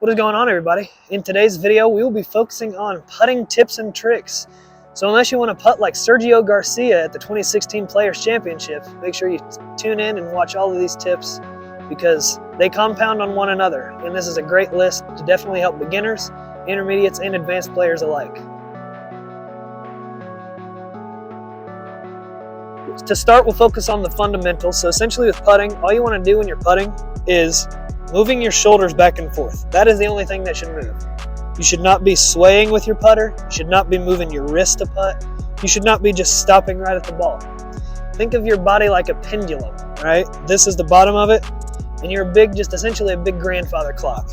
What is going on, everybody? In today's video, we will be focusing on putting tips and tricks. So unless you want to putt like Sergio Garcia at the 2016 Players Championship, make sure you tune in and watch all of these tips because they compound on one another. And this is a great list to definitely help beginners, intermediates, and advanced players alike. To start, we'll focus on the fundamentals. So essentially with putting, all you want to do when you're putting is moving your shoulders back and forth. That is the only thing that should move. You should not be swaying with your putter. You should not be moving your wrist to putt. You should not be just stopping right at the ball. Think of your body like a pendulum, right? This is the bottom of it, and you're essentially a big grandfather clock.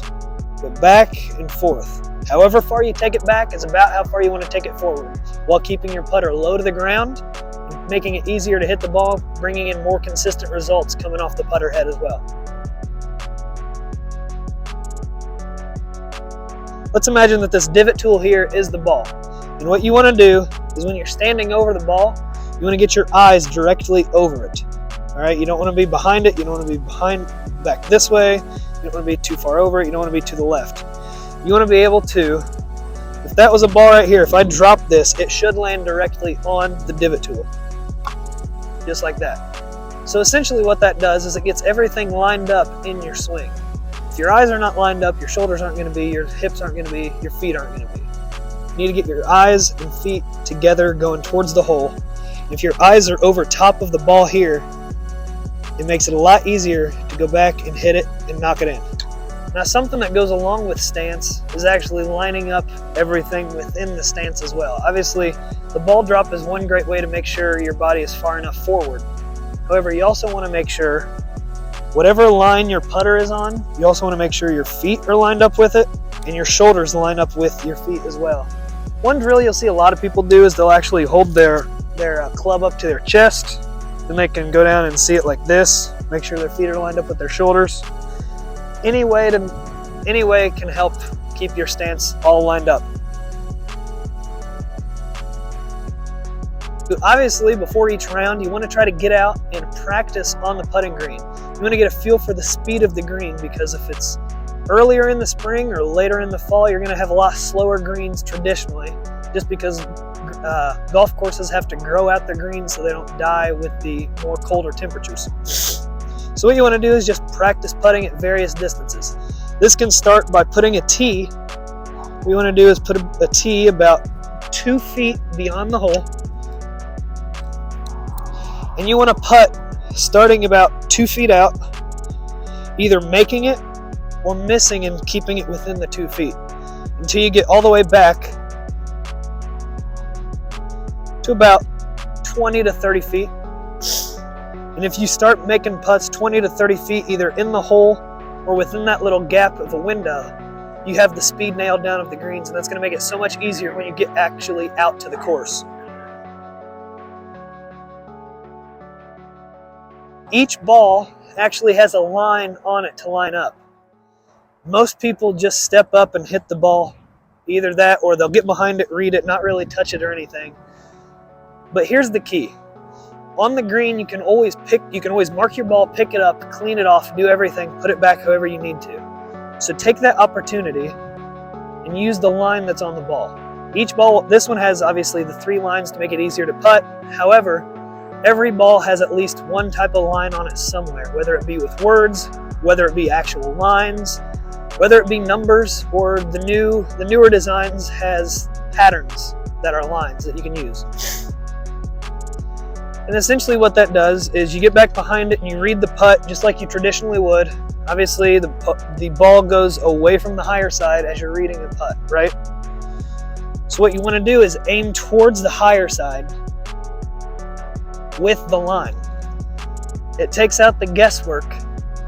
Go back and forth. However far you take it back is about how far you want to take it forward, while keeping your putter low to the ground, making it easier to hit the ball, bringing in more consistent results coming off the putter head as well. Let's imagine that this divot tool here is the ball. And what you want to do is when you're standing over the ball, you want to get your eyes directly over it. All right, you don't want to be behind it. You don't want to be back this way. You don't want to be too far over it. You don't want to be to the left. You want to be able to, if that was a ball right here, if I drop this, it should land directly on the divot tool. Just like that. So essentially what that does is it gets everything lined up in your swing. If your eyes are not lined up, your shoulders aren't going to be, your hips aren't going to be, your feet aren't going to be. You need to get your eyes and feet together going towards the hole. And if your eyes are over top of the ball here, it makes it a lot easier to go back and hit it and knock it in. Now something that goes along with stance is actually lining up everything within the stance as well. Obviously, the ball drop is one great way to make sure your body is far enough forward. However, you also want to make sure whatever line your putter is on, you also want to make sure your feet are lined up with it and your shoulders line up with your feet as well. One drill you'll see a lot of people do is they'll actually hold their club up to their chest, and they can go down and see it like this, make sure their feet are lined up with their shoulders. Any way can help keep your stance all lined up. Obviously, before each round, you want to try to get out and practice on the putting green. You want to get a feel for the speed of the green, because if it's earlier in the spring or later in the fall, you're going to have a lot slower greens traditionally, just because golf courses have to grow out the greens so they don't die with the more colder temperatures. So what you want to do is just practice putting at various distances. This can start by putting a tee. What you want to do is put a tee about 2 feet beyond the hole. And you want to putt starting about 2 feet out, either making it or missing and keeping it within the 2 feet until you get all the way back to about 20 to 30 feet. And if you start making putts 20 to 30 feet either in the hole or within that little gap of a window, you have the speed nailed down of the greens, and that's going to make it so much easier when you get actually out to the course. Each ball actually has a line on it to line up. Most people just step up and hit the ball, either that or they'll get behind it, read it, not really touch it or anything. But here's the key. On the green, you can always mark your ball, pick it up, clean it off, do everything, put it back however you need to. So take that opportunity and use the line that's on the ball. Each ball, this one has obviously the 3 lines to make it easier to putt. However, every ball has at least one type of line on it somewhere, whether it be with words, whether it be actual lines, whether it be numbers, or the newer designs has patterns that are lines that you can use. And essentially what that does is you get back behind it and you read the putt just like you traditionally would. Obviously the ball goes away from the higher side as you're reading the putt, right? So what you want to do is aim towards the higher side with the line. It takes out the guesswork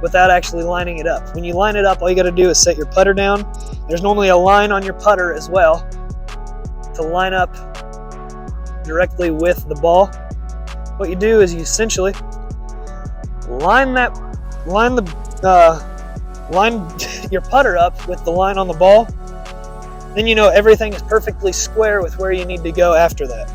without actually lining it up. When you line it up, all you got to do is set your putter down. There's normally a line on your putter as well to line up directly with the ball. What you do is you essentially line your putter up with the line on the ball. Then you know everything is perfectly square with where you need to go after that.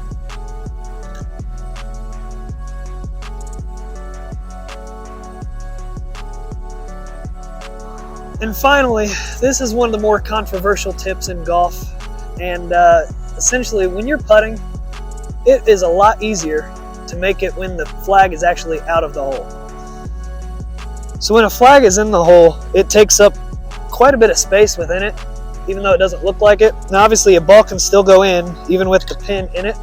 And finally, this is one of the more controversial tips in golf. And essentially, when you're putting, it is a lot easier to make it when the flag is actually out of the hole. So when a flag is in the hole, it takes up quite a bit of space within it, even though it doesn't look like it. Now obviously a ball can still go in, even with the pin in it.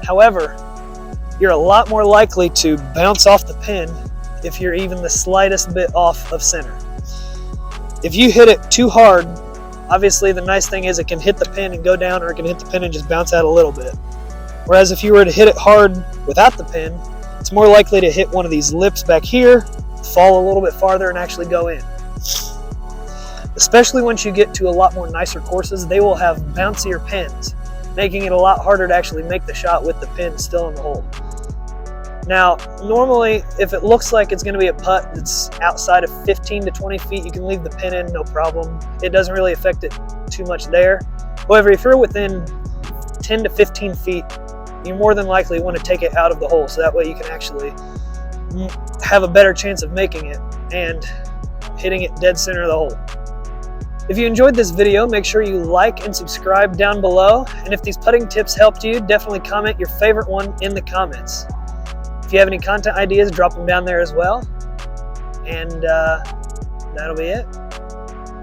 However, you're a lot more likely to bounce off the pin if you're even the slightest bit off of center. If you hit it too hard, obviously the nice thing is it can hit the pin and go down, or it can hit the pin and just bounce out a little bit. Whereas if you were to hit it hard without the pin, it's more likely to hit one of these lips back here, fall a little bit farther, and actually go in. Especially once you get to a lot more nicer courses, they will have bouncier pins, making it a lot harder to actually make the shot with the pin still in the hole. Now, normally, if it looks like it's going to be a putt that's outside of 15 to 20 feet, you can leave the pin in, no problem. It doesn't really affect it too much there. However, if you're within 10 to 15 feet, you more than likely want to take it out of the hole, so that way you can actually have a better chance of making it and hitting it dead center of the hole. If you enjoyed this video, make sure you like and subscribe down below. And if these putting tips helped you, definitely comment your favorite one in the comments. If you have any content ideas, drop them down there as well. And that'll be it.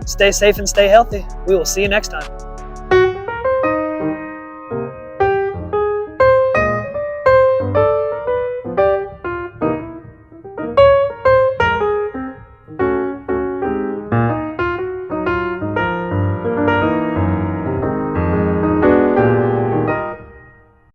Stay safe and stay healthy. We will see you next time.